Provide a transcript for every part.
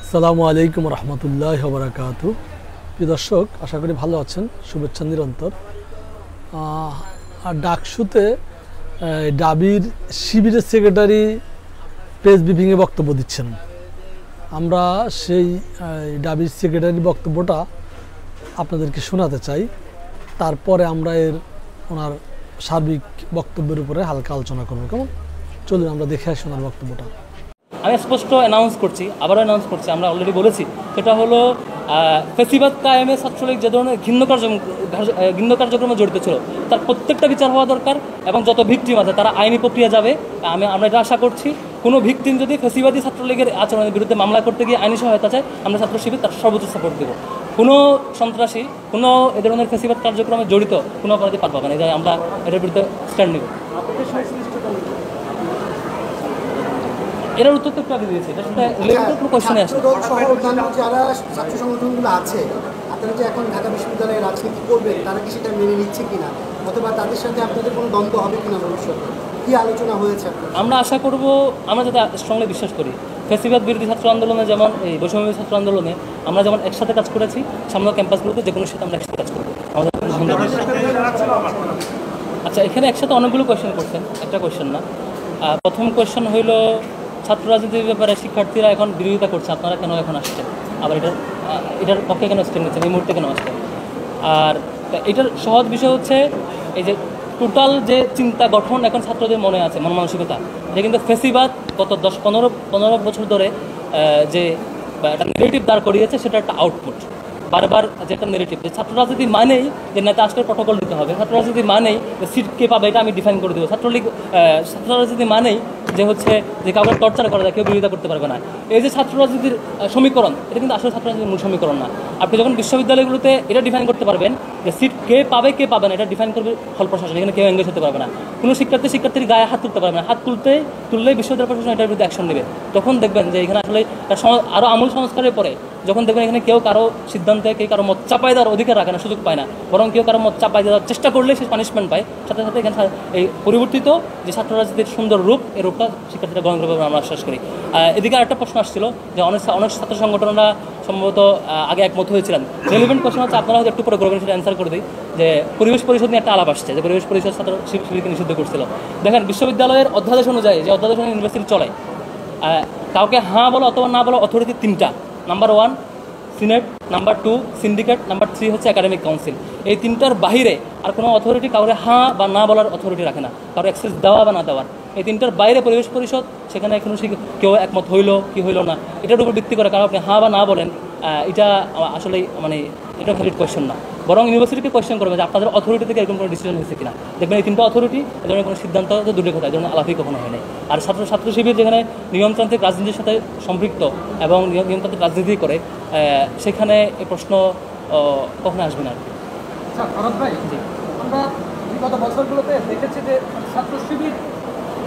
আসসালামু আলাইকুম রহমতুল্লাহ বারাকাতু। প্রিয় দর্শক, আশা করি ভালো আছেন। শুভেচ্ছা নিরন্তর। আর ডাকসুতে ডাবির শিবিরের সেক্রেটারি প্রেস ব্রিফিংয়ে বক্তব্য দিচ্ছেন। আমরা সেই ডাবির সেক্রেটারি বক্তব্যটা আপনাদেরকে শোনাতে চাই, তারপরে আমরা ওনার সার্বিক বক্তব্যের উপরে হালকা আলোচনা করবো। কেমন? চলুন আমরা দেখে আসি ওনার বক্তব্যটা। আমি স্পষ্ট অ্যানাউন্স করছি, আবারও অ্যানাউন্স করছি, আমরা অলরেডি বলেছি, সেটা হলো ফেসিবাদ কায়েমে ছাত্রলীগ যে ধরনের ঘৃণ্য কার্যক্রমে জড়িত ছিল তার প্রত্যেকটা বিচার হওয়া দরকার, এবং যত ভিকটিম আছে তারা আইনি প্রক্রিয়া যাবে। আমরা এটা আশা করছি, কোনো ভিকটিম যদি ফেসিবাদী ছাত্রলীগের আচরণের বিরুদ্ধে মামলা করতে গিয়ে আইনি সহায়তা চায়, আমরা ছাত্র শিবির তার সর্বোচ্চ সাপোর্ট দেবো। কোনো সন্ত্রাসী, কোনো এ ধরনের ফেসিবাদ কার্যক্রমে জড়িত কোনো অপরাধী পার পাবে না, এই আমরা এটার বিরুদ্ধে স্ট্যান্ড নেব। এটার উত্তর তো একটু আগে দিয়েছি, এটার সাথে রিলেটেড কোনো কোয়েশ্চেনে আসে। যারা ছাত্র সংগঠনগুলো আছে, আপনারা যে এখন ঢাকা বিশ্ববিদ্যালয়ে রাজনীতি করবেন, তারা কি সেটা মেনে নিচ্ছে কিনা, অথবা তাদের সাথে আপনাদের কোনো দ্বন্দ্ব হবে কিনা ভবিষ্যতে, কি আলোচনা হয়েছে? আমরা আশা করব, আমরা যাতে স্ট্রংলি বিশ্বাস করি, ফ্যাসিবাদ বিরোধী ছাত্র আন্দোলনে যেমন এই বৈষম্য ছাত্র আন্দোলনে আমরা যেমন একসাথে কাজ করেছি, সামনে ক্যাম্পাসগুলোতে যে কোনো সাথে আমরা একসাথে কাজ করবো। আচ্ছা, এখানে একসাথে অনেকগুলো কোয়েশ্চেন করছেন, একটা কোয়েশ্চেন না। প্রথম কোয়েশ্চেন হইল, ছাত্র রাজনীতির ব্যাপারে শিক্ষার্থীরা এখন বিরোধিতা করছে, আপনারা কেন এখন আসছেন, আবার এটার পক্ষে কেন স্ট্যান্ড নিচ্ছেন, এই মুহূর্তে কেন আসছেন? আর এটার সহজ বিষয় হচ্ছে, এই যে টোটাল যে চিন্তা গঠন এখন ছাত্রদের মনে আছে, মন মানসিকতা, যে কিন্তু ফেসিবাদ গত 10-15 বছর ধরে যে একটা নেগেটিভ দাঁড় করিয়েছে, সেটা একটা আউটপুট। বারবার যে একটা নেগেটিভ, যে ছাত্র রাজনীতি মানেই যে নেতা আসলে প্রটোকল দিতে হবে, ছাত্র রাজনীতি মানেই যে সিট কে পাবে এটা আমি ডিফাইন করে দেবো, ছাত্র রাজনীতি মানেই যে হচ্ছে যে কাউকে টর্চার করা যায়, কেউ বিরোধিতা করতে পারবে না। এই যে ছাত্র রাজনীতির সমীকরণ, এটা কিন্তু আসলে ছাত্র রাজনীতির মূল সমীকরণ না। আপনি যখন বিশ্ববিদ্যালয়গুলোতে এটা ডিফাইন করতে পারবেন যে সিট কে পাবে কে পাবে না, এটা ডিফাইন করবে হল প্রশাসন, এখানে কেউ এঙ্গেজ হতে পারবে না, কোনো শিক্ষার্থীর গায়ে হাত তুলতে পারবে না, হাত তুললেই বিশ্ববিদ্যালয় প্রশাসন এটার বিরুদ্ধে অ্যাকশন নেবে। তখন দেখবেন যে এখানে আসলে আরও আমূল সংস্কারের পরে যখন দেখবেন এখানে কেউ কারো সিদ্ধান্তে, কেউ কারো মত চাপাই দেওয়ার অধিকার রাখে না, সুযোগ পায় না, বরং কেউ কারো মত চাপাই দেওয়ার চেষ্টা করলে সে পানিশমেন্ট পায়। সাথে সাথে এখানে এই পরিবর্তিত যে ছাত্র রাজনীতির সুন্দর রূপ, এই রূপটা শিক্ষার্থীরা গ্রহণ করবে আমরা আশ্বাস করি। এদিকে আরেকটা প্রশ্ন আসছিল যে অনেক ছাত্র সংগঠনরা সম্ভবত আগে একমত হয়েছিলেন। রেলিভেন্ট কোয়েশ্চন হচ্ছে, আপনারা হয়তো একটু পরে করবেন, সেটা অ্যান্সার করে দিই, যে পরিবেশ পরিষদ নিয়ে একটা আলাপ আসছে, যে পরিবেশ পরিষদ ছাত্র শিবিরকে নিষিদ্ধ করছিল। দেখেন, বিশ্ববিদ্যালয়ের অধ্যাদেশ অনুযায়ী, যে অধ্যাদেশ ইউনিভার্সিটি চলে, কাউকে হ্যাঁ বলো অথবা না বলো অথরিটি তিনটা: number 1 senate, number 2 syndicate, number 3 হচ্ছে একাডেমিক কাউন্সিল। এই তিনটার বাহিরে আর কোনো অথরিটি কাউকে হ্যাঁ বা না বলার অথরিটি রাখে না, কারো অ্যাক্সেস দেওয়া বা না দেওয়ার। এই তিনটার বাইরে পরিবেশ পরিষদ, সেখানে কোনো কেউ একমত হইলো কি হইলো না, এটার উপর ভিত্তি করে কারণ আপনি হ্যাঁ বা না বলেন, এটা আসলে এটা ভ্যালিড কোয়েশ্চেন না। বরং ইউনিভার্সিটিকে কোয়েশ্চেন করবে যে আপনাদের অথরিটি থেকে এরকম কোনো ডিসিশন হয়েছে কিনা। দেখবেন এই তিনটা অথরিটি এ ধরনের কোনো সিদ্ধান্ত দূরে কোথায়, এই ধরনের আলাপই কখনো হয় নাই। আর ছাত্র শিবির যেখানে নিয়মতান্ত্রিক রাজনীতির সাথে সম্পৃক্ত এবং নিয়মতান্ত্রিক রাজনীতি করে, সেখানে এই প্রশ্ন কখনো আসবে না। আমরা বিগত বছরগুলোতে দেখেছি যে ছাত্র শিবির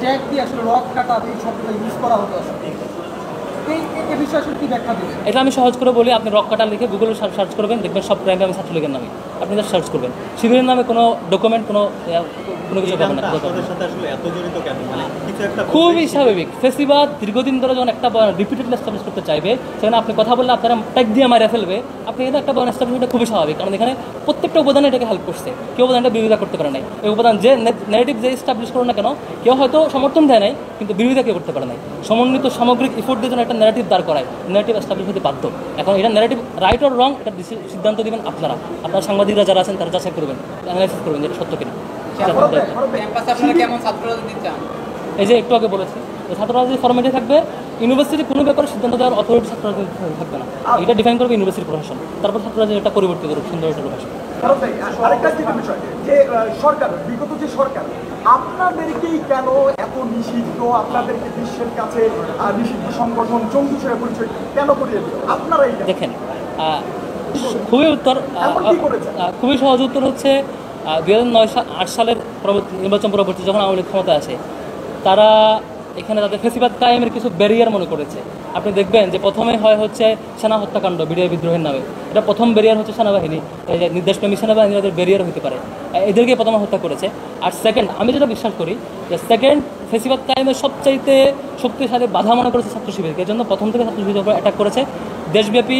জ্যাক দিয়ে আসলে রক কাটা এই শব্দটা ইউজ করা হতো, এটা আমি সহজ করে বলি, আপনি রক কাটা লিখে গুগলে সার্চ করবেন, দেখবেন সব প্রাইমে আমি ছাত্রলীগের নামে, আপনি যা সার্চ করবেন, শিবিরের নামে কোনো ডকুমেন্ট কোনো কিছু পাবেন না। খুবই স্বাভাবিক। ফেসিবাদ দীর্ঘদিন ধরে যখন একটা রিপিটেডলি এস্টাবলিশ করতে চাইবে, সেখানে আপনি কথা বললে আপনারা ট্যাগ দিয়ে মারা ফেলবে, আপনি এখানে একটা বয়ান এস্টাবলিশ করা খুবই স্বাভাবিক, কারণ এখানে প্রত্যেকটা উপাদানে এটাকে হেল্প করছে, কেউ উপাদানটা বিরোধিতা করতে পারে নাই। এই উপাদান যে ন্যারেটিভ যে এস্টাবলিশ করো না কেন, কেউ হয়তো সমর্থন দেয় নাই, কিন্তু বিরোধিতা কেউ করতে পারে নাই। সমন্বিত সামগ্রিক ইফোর্ট দিয়ে একটা ন্যারেটিভ দাঁড় করায়, ন্যারেটিভ এস্টাবলিশ হতে বাধ্য। এখন এটা ন্যারেটিভ রাইট অর রং, এটা সিদ্ধান্ত দেবেন আপনারা সাংবাদিকরা যারা আছেন, তারা যাচাই করবেন, অ্যানালাইসিস করবেন যে এটা সত্য কিনা। এই যে একটু আগে বলেছি, ছাত্র রাজনীতি ফরম্যাটে থাকবে, ইউনিভার্সিটি কোনো ব্যাপারে সিদ্ধান্ত দেওয়ার অথরিটি ছাত্র রাজনীতি থাকবে না, এটা ডিফাইন করবে ইউনিভার্সিটি প্রশাসন, তারপর ছাত্র রাজনীতি একটা পরিবর্তিত করুক, সুন্দর একটা প্রশাসন। আরেকটা বিষয় যে সরকার, বিগত যে সরকার আপনাদেরকেই কেন এত নিষিদ্ধ, আপনাদেরকে বিশ্বের কাছে নিষিদ্ধ সংগঠন, জঙ্গি হিসেবে পরিচয় কেন করিয়ে দিল? আপনারা দেখেন, খুবই সহজ উত্তর হচ্ছে 2009-8 সালের নির্বাচন পরবর্তী যখন আওয়ামী লীগ ক্ষমতা আসে, তারা এখানে তাদের ফেসিবাদ কায়েমের কিছু ব্যারিয়ার মনে করেছে। আপনি দেখবেন যে প্রথমে হয় হচ্ছে সেনা হত্যাকাণ্ড বিডিআর বিদ্রোহের নামে, এটা প্রথম ব্যারিয়ার হচ্ছে সেনাবাহিনী, এই যে নির্দেশপ্রেমী সেনাবাহিনী ওদের ব্যারিয়ার হতে পারে, এদেরকে প্রথমে হত্যা করেছে। আর সেকেন্ড, আমি যেটা বিশ্বাস করি যে সেকেন্ড ফেসিবাদ কায়েমের সবচাইতে শক্তিশালী বাধা মনে করেছে ছাত্র শিবিরকে, এর জন্য প্রথম থেকে ছাত্র শিবিরের উপর অ্যাটাক করেছে। দেশব্যাপী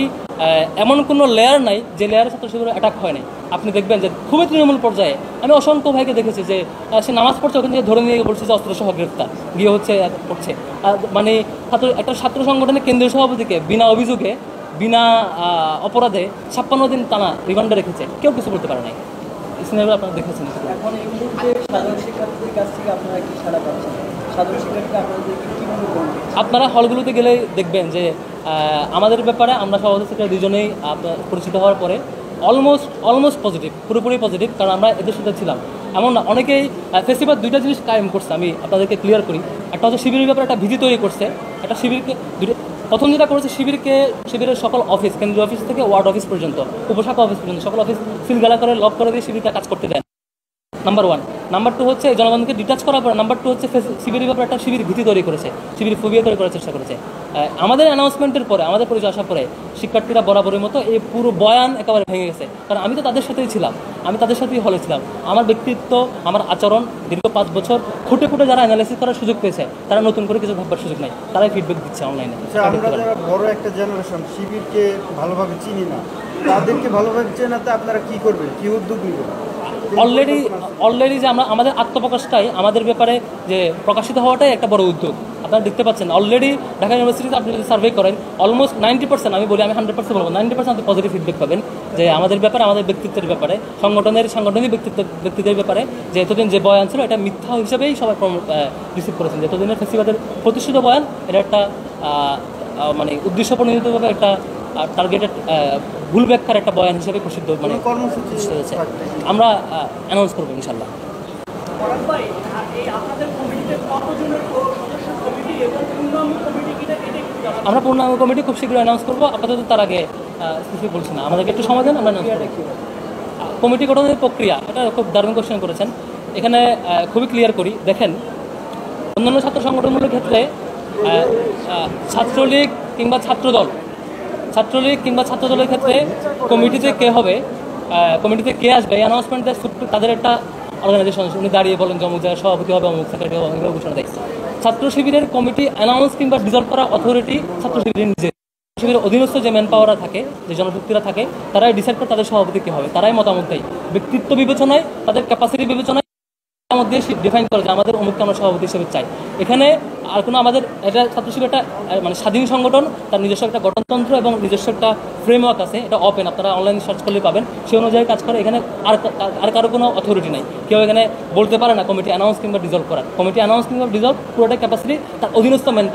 এমন কোনো লেয়ার নাই যে লেয়ারে ছাত্র শিবিরের অ্যাটাক হয় নাই। আপনি দেখবেন যে খুবই তৃণমূল পর্যায়ে আমি অসংখ্য ভাইকে দেখেছি যে সে নামাজ পড়ছে, ওখান থেকে ধরে নিয়ে বলছে যে অস্ত্রসহ গ্রেফতার, গিয়ে হচ্ছে করছে। মানে একটা ছাত্র সংগঠনের কেন্দ্রীয় সভাপতিকে বিনা অভিযোগে বিনা অপরাধে 56 দিন টানা রিমান্ডে রেখেছে, কেউ কিছু বলতে পারে নাই। সিনেমা আপনারা দেখেছেন। এখন এই মুহূর্তে সাধারণ শিক্ষার্থীদের কাছ থেকে আপনারা কি সাড়া পাচ্ছেন? সাধারণ শিক্ষার্থীরা আপনাদেরকে কীভাবে গ্রহণ করছে? আপনারা হলগুলোতে গেলে দেখবেন যে আমাদের ব্যাপারে আমরা সভাপতি সেক্রেটারি দুজনেই পরিচিত হওয়ার পরে অলমোস্ট পজিটিভ, পুরোপুরি পজিটিভ, কারণ আমরা এদের সাথে ছিলাম। এমন না, অনেকেই ফেসিবাদ দুইটা জিনিস কায়েম করছে, আমি আপনাদেরকে ক্লিয়ার করি। একটা হচ্ছে শিবিরের ব্যাপারে একটা ভীতি তৈরি করছে, একটা শিবিরকে প্রথম যেটা করেছে শিবিরের সকল অফিস, কেন্দ্রীয় অফিস থেকে ওয়ার্ড অফিস পর্যন্ত, উপশাখা অফিস পর্যন্ত সকল অফিস সিলগালা করে লক করে দিয়ে শিবিরকে কাজ করতে দেন, নাম্বার 1। নাম্বার 2 হচ্ছে জনগণকে ডিটাচ করার পর নাম্বার 2 হচ্ছে শিবিরের ব্যাপারে একটা শিবির ভীতি তৈরি করেছে, শিবির ফোবিয়া তৈরি করার চেষ্টা করেছে। আমাদের অ্যানাউন্সমেন্টের পরে, আমাদের পরিচয় আসার পরে শিক্ষার্থীরা বরাবরের মতো এই পুরো বয়ান একেবারে ভেঙে গেছে, কারণ আমি তো তাদের সাথেই ছিলাম, আমি তাদের সাথেই হলে ছিলাম। আমার ব্যক্তিত্ব, আমার আচরণ দীর্ঘ 5 বছর খুঁটে যারা অ্যানালাইসিস করার সুযোগ পেয়েছে, তারা নতুন করে কিছু ভাববার সুযোগ নাই, তারাই ফিডব্যাক দিচ্ছে অনলাইনে। আমরা যারা বড় একটা জেনারেশন শিবিরকে ভালোভাবে চিনি না, তাদেরকে ভালোভাবে চেনাতে আপনারা কি করবেন, কি উদ্যোগ নেবেন? অলরেডি যে আমাদের আত্মপ্রকাশটাই, আমাদের ব্যাপারে যে প্রকাশিত হওয়াটাই একটা বড় উদ্যোগ। আপনারা দেখতে পাচ্ছেন অলরেডি ঢাকা ইউনিভার্সিটিতে আপনি যদি সার্ভে করেন অলমোস্ট 90%, আমি বলি, আমি 100% বলবো, 90% আপনি পজিটিভ ফিডব্যাক পাবেন যে আমাদের ব্যাপারে, আমাদের ব্যক্তিত্বের ব্যাপারে, সাংগঠনিক ব্যক্তিত্বের ব্যাপারে, যে এতদিন যে বয়ান ছিল এটা মিথ্যা হিসেবেই সবাই রিসিভ করেছেন। যে এতদিনের ফেসিবাদের প্রতিষ্ঠিত বয়ান, এটা একটা মানে উদ্দেশ্যপ্রণোদিতভাবে একটা টার্গেটেড ভুল ব্যাখ্যার একটা বয়ান হিসেবে প্রসিদ্ধ মানে কর্মসূচি হয়েছে। আমরা অ্যানাউন্স করবো ইনশাল্লাহ। আমরা পূর্ণাঙ্গ কমিটি খুব শীঘ্রই অ্যানাউন্স করবো, আপাতত তার আগে কিছু বলছি না, আমাদেরকে একটু সময় দেন, আমরা কমিটি গঠনের প্রক্রিয়া, এটা খুব দারুণ কোশ্চেন করেছেন। এখানে খুবই ক্লিয়ার করি, দেখেন অন্যান্য ছাত্র সংগঠনগুলোর ক্ষেত্রে ছাত্রলীগ কিংবা ছাত্রদলের ক্ষেত্রে কমিটিতে কে হবে, কমিটিতে কে আসবে, এই অ্যানাউন্সমেন্ট তাদের একটা অর্গানাইজেশন, উনি দাঁড়িয়ে বলেন যে অমুক জায়গায় সভাপতি হবে, অমুক সেক্রেটারি হবে, এগুলো ঘোষণা দেয়। ছাত্র শিবিরের কমিটি অ্যানাউন্স কিংবা ডিজলভ করার অথরিটি ছাত্র শিবিরের নিজে, শিবিরের অধীনস্থ যে ম্যান পাওয়াররা থাকে, যে জনশক্তিরা থাকে, তারাই ডিসাইড করে তাদের সভাপতি কে হবে, তারাই মতামত দেয়। ব্যক্তিত্ব বিবেচনায়, তাদের ক্যাপাসিটি বিবেচনায় মধ্যে ডিফাইন করে যে আমাদের অমুককে আমরা সভাপতি হিসেবে চাই। এখানে আর কোনো আমাদের এটা ছাত্র শিবির একটা মানে স্বাধীন সংগঠন, তার নিজস্ব একটা গঠনতন্ত্র এবং নিজস্ব একটা ফ্রেমওয়ার্ক আছে, এটা ওপেন, আপনারা অনলাইনে সার্চ করলে পাবেন, সেই অনুযায়ী কাজ করে। এখানে আর কারো কোনো অথরিটি নাই, কেউ এখানে বলতে পারে না কমিটি অ্যানাউন্স কিংবা ডিজলভ করার। কমিটি অ্যানাউন্স কিংবা ডিজলভ পুরোটাই ক্যাপাসিটি তার অধীনস্থ ম্যান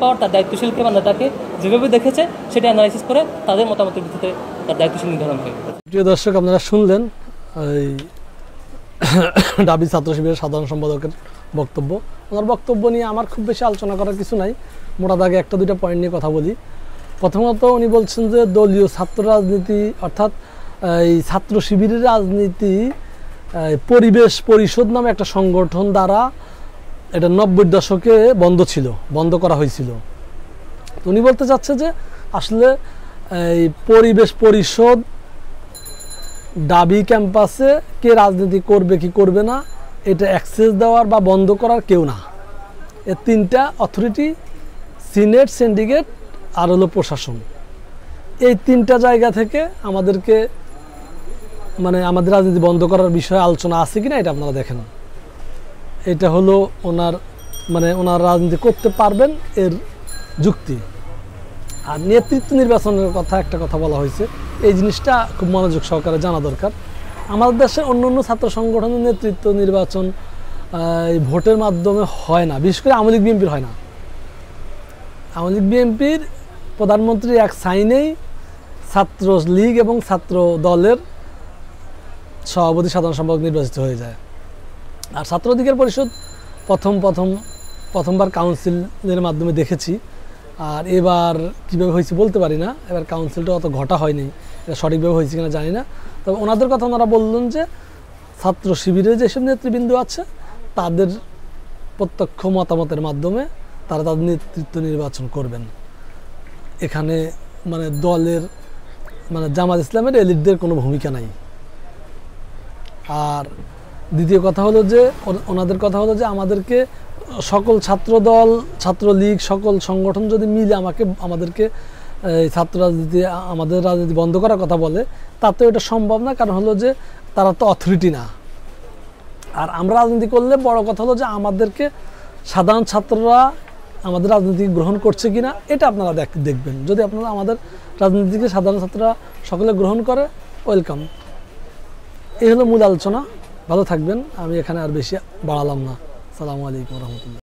পাওয়ার তার দায়িত্বশীলকে বা নেতাকে যেভাবে দেখেছে সেটা অ্যানালাইসিস করে তাদের মতামতের ভিত্তিতে তার দায়িত্বশীল নির্ধারণ হয়। প্রিয় দর্শক, আপনারা শুনলেন এই ডাবি ছাত্র শিবিরের সাধারণ সম্পাদকের বক্তব্য। ওনার বক্তব্য নিয়ে আমার খুব বেশি আলোচনা করার কিছু নাই, মোটা দাগে 1-2টা পয়েন্ট নিয়ে কথা বলি। প্রথমত উনি বলছেন যে দলীয় ছাত্র রাজনীতি, অর্থাৎ এই ছাত্র শিবিরের রাজনীতি পরিবেশ পরিষদ নামে একটা সংগঠন দ্বারা এটা 90-র দশকে বন্ধ করা হয়েছিল। উনি বলতে চাচ্ছে যে আসলে এই পরিবেশ পরিষদ ডাবি ক্যাম্পাসে কে রাজনীতি করবে কি করবে না, এটা অ্যাক্সেস দেওয়ার বা বন্ধ করার কেউ না। এর 3টা অথরিটি, সিনেট, সিন্ডিকেট আর হলো প্রশাসন। এই 3টা জায়গা থেকে আমাদেরকে মানে আমাদের রাজনীতি বন্ধ করার বিষয়ে আলোচনা আছে কিনা এটা আপনারা দেখেন। এটা হলো ওনার রাজনীতি করতে পারবেন এর যুক্তি। আর নেতৃত্ব নির্বাচনের একটা কথা বলা হয়েছে, এই জিনিসটা খুব মনোযোগ সহকারে জানা দরকার। আমাদের দেশে অন্য ছাত্র সংগঠনের নেতৃত্ব নির্বাচন ভোটের মাধ্যমে হয় না, বিশেষ করে আওয়ামী লীগ বিএনপির হয় না। আওয়ামী লীগ বিএনপির প্রধানমন্ত্রী এক সাইনেই ছাত্র লীগ এবং ছাত্র দলের সভাপতি সাধারণ সম্পাদক নির্বাচিত হয়ে যায়। আর ছাত্র অধিকার পরিষদ প্রথমবার কাউন্সিলের মাধ্যমে দেখেছি, আর এবার কীভাবে হয়েছে বলতে পারি না, এবার কাউন্সিলটা অত ঘটা হয়নি, এটা সঠিকভাবে হয়েছে কিনা জানি না। তবে ওনাদের কথা ওনারা বললেন যে ছাত্র শিবিরে যেসব নেতৃবৃন্দ আছে তাদের প্রত্যক্ষ মতামতের মাধ্যমে তারা তাদের নেতৃত্ব নির্বাচন করবেন। এখানে মানে দলের মানে জামাত ইসলামের এলিটদের কোনো ভূমিকা নাই। আর দ্বিতীয় কথা হলো যে ওনাদের কথা হলো যে আমাদেরকে সকল ছাত্রদল, ছাত্রলীগ, সকল সংগঠন যদি মিলে আমাদেরকে ছাত্র রাজনীতি, আমাদের রাজনীতি বন্ধ করার কথা বলে, তাতে এটা সম্ভব না। কারণ হলো যে তারা তো অথরিটি না। আর আমরা রাজনীতি করলে বড় কথা হলো যে আমাদেরকে সাধারণ ছাত্ররা আমাদের রাজনীতি গ্রহণ করছে কিনা এটা আপনারা দেখবেন। যদি আপনারা আমাদের রাজনীতিকে সাধারণ ছাত্ররা সকলে গ্রহণ করে, ওয়েলকাম। এই হলো মূল আলোচনা। ভালো থাকবেন। আমি এখানে আর বেশি বাড়ালাম না। আসসালামু আলাইকুম রহমতুল্লাহ।